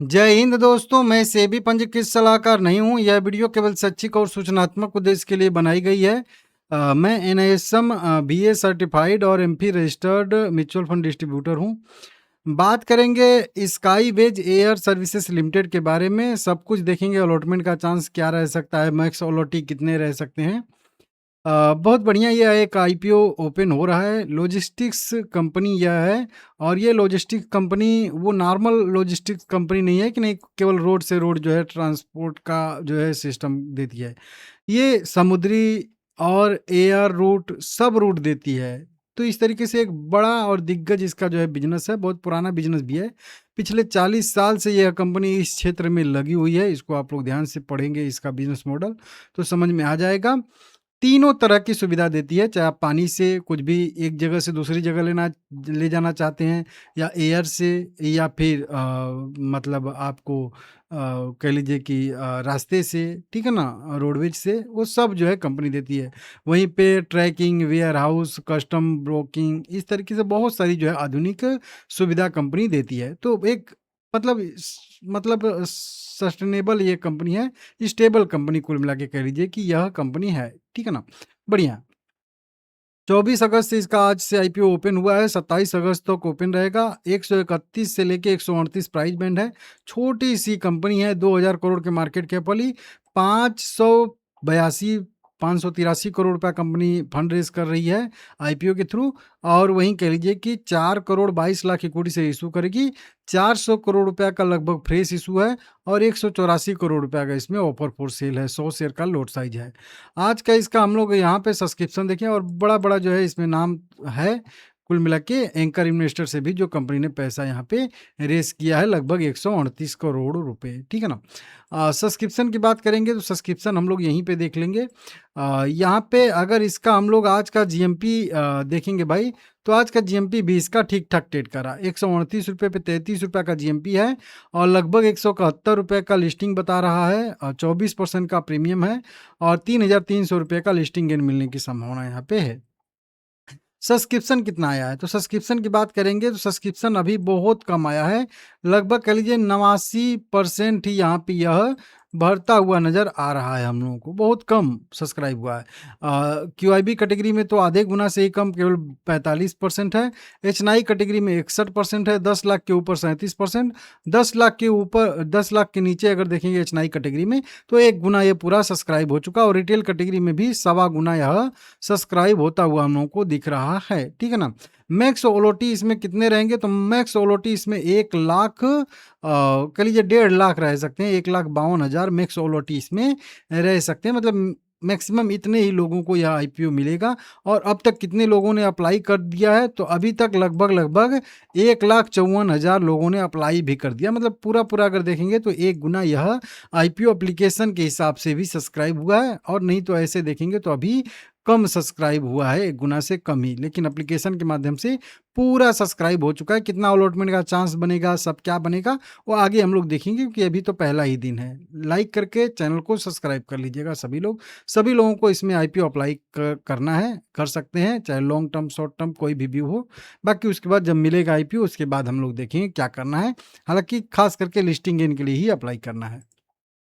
जय हिंद दोस्तों, मैं सेबी पंजीकृत सलाहकार नहीं हूँ। यह वीडियो केवल शैक्षिक और सूचनात्मक उद्देश्य के लिए बनाई गई है। मैं एनआईएसएम बीए सर्टिफाइड और AMFI registered mutual fund distributor हूँ। बात करेंगे Skyways Air Services Limited के बारे में। सब कुछ देखेंगे, अलॉटमेंट का चांस क्या रह सकता है, मैक्स अलॉटी कितने रह सकते हैं। बहुत बढ़िया, यह एक आईपीओ ओपन हो रहा है। लॉजिस्टिक्स कंपनी यह है, और ये लॉजिस्टिक्स कंपनी वो नॉर्मल लॉजिस्टिक्स कंपनी नहीं है कि नहीं केवल रोड से रोड जो है ट्रांसपोर्ट का जो है सिस्टम देती है। ये समुद्री और एयर रूट सब रूट देती है। तो इस तरीके से एक बड़ा और दिग्गज इसका जो है बिजनेस है, बहुत पुराना बिजनेस भी है। पिछले 40 साल से यह कंपनी इस क्षेत्र में लगी हुई है। इसको आप लोग ध्यान से पढ़ेंगे, इसका बिजनेस मॉडल तो समझ में आ जाएगा। तीनों तरह की सुविधा देती है, चाहे आप पानी से कुछ भी एक जगह से दूसरी जगह ले जाना चाहते हैं, या एयर से, या फिर मतलब आपको कह लीजिए कि रास्ते से, ठीक है ना, रोडवेज से, वो सब जो है कंपनी देती है। वहीं पे tracking, warehouse, custom broking, इस तरीके से बहुत सारी जो है आधुनिक सुविधा कंपनी देती है। तो एक मतलब सस्टेनेबल ये कंपनी है, स्टेबल कंपनी कुल मिला के कह लीजिए कि यह कंपनी है, ठीक है ना। बढ़िया। 24 अगस्त से इसका आज से आईपीओ ओपन हुआ है, 27 अगस्त तक ओपन रहेगा। 131 से लेके 138 प्राइस बैंड है। छोटी सी कंपनी है, 2000 करोड़ के मार्केट कैप वाली। 582 583 करोड़ रुपया कंपनी फंड रेज कर रही है आईपीओ के थ्रू। और वहीं कह लीजिए कि 4 करोड़ 22 लाख इक्विटी से इशू करेगी। 400 करोड़ रुपया का लगभग फ्रेश इशू है, और 184 करोड़ रुपया का इसमें ऑफर फॉर सेल है। 100 शेयर का लोट साइज है आज का इसका। हम लोग यहाँ पे सब्सक्रिप्शन देखें, और बड़ा बड़ा जो है इसमें नाम है। कुल मिला के एंकर इन्वेस्टर से भी जो कंपनी ने पैसा यहाँ पे रेस किया है, लगभग 138 करोड़ रुपए, ठीक है ना। सब्सक्रिप्शन की बात करेंगे तो सब्सक्रिप्शन हम लोग यहीं पे देख लेंगे। यहाँ पे अगर इसका हम लोग आज का जीएमपी देखेंगे भाई, तो आज का जीएमपी भी इसका ठीक ठाक ट्रेड करा। 129 रुपये पे 33 रुपये का जीएमपी है, और लगभग 171 रुपये का लिस्टिंग बता रहा है, और 24% का प्रीमियम है, और 3,300 रुपये का लिस्टिंग गेन मिलने की संभावना यहाँ पे है। सब्सक्रिप्शन कितना आया है, तो सब्सक्रिप्शन की बात करेंगे तो सब्सक्रिप्शन अभी बहुत कम आया है। लगभग कह लीजिए 89% ही यहाँ पे यह भरता हुआ नज़र आ रहा है। हम लोगों को बहुत कम सब्सक्राइब हुआ है। क्यूआईबी कैटेगरी में तो आधे गुना से ही कम, केवल 45% है। एचएनआई कैटेगरी में 61% है। 10 लाख के ऊपर 37%। 10 लाख के ऊपर, 10 लाख के नीचे अगर देखेंगे एचएनआई कैटेगरी में, तो 1 गुना ये पूरा सब्सक्राइब हो चुका। और रिटेल कैटेगरी में भी 1.25 गुना यह सब्सक्राइब होता हुआ हम लोगों को दिख रहा है, ठीक है ना। मैक्स ओलोटी इसमें कितने रहेंगे, तो मैक्स ओलोटी इसमें 1 लाख कह लीजिए 1.5 लाख रह सकते हैं। 1,52,000 मैक्स ओलोटी इसमें रह सकते हैं। मतलब मैक्सिमम इतने ही लोगों को यह आईपीओ मिलेगा। और अब तक कितने लोगों ने अप्लाई कर दिया है, तो अभी तक लगभग 1,54,000 लोगों ने अप्लाई भी कर दिया। मतलब पूरा अगर देखेंगे तो 1 गुना यह आईपीओ एप्लीकेशन के हिसाब से भी सब्सक्राइब हुआ है। और नहीं तो ऐसे देखेंगे तो अभी कम सब्सक्राइब हुआ है, 1 गुना से कम ही। लेकिन एप्लीकेशन के माध्यम से पूरा सब्सक्राइब हो चुका है। कितना अलॉटमेंट का चांस बनेगा, सब क्या बनेगा, वो आगे हम लोग देखेंगे, क्योंकि अभी तो पहला ही दिन है। लाइक करके चैनल को सब्सक्राइब कर लीजिएगा सभी लोग। सभी लोगों को इसमें आईपीओ अप्लाई करना है, कर सकते हैं, चाहे लॉन्ग टर्म शॉर्ट टर्म कोई भी व्यू हो। बाकी उसके बाद जब मिलेगा आईपीओ, उसके बाद हम लोग देखेंगे क्या करना है। हालांकि खास करके लिस्टिंग गेन के लिए ही अप्लाई करना है।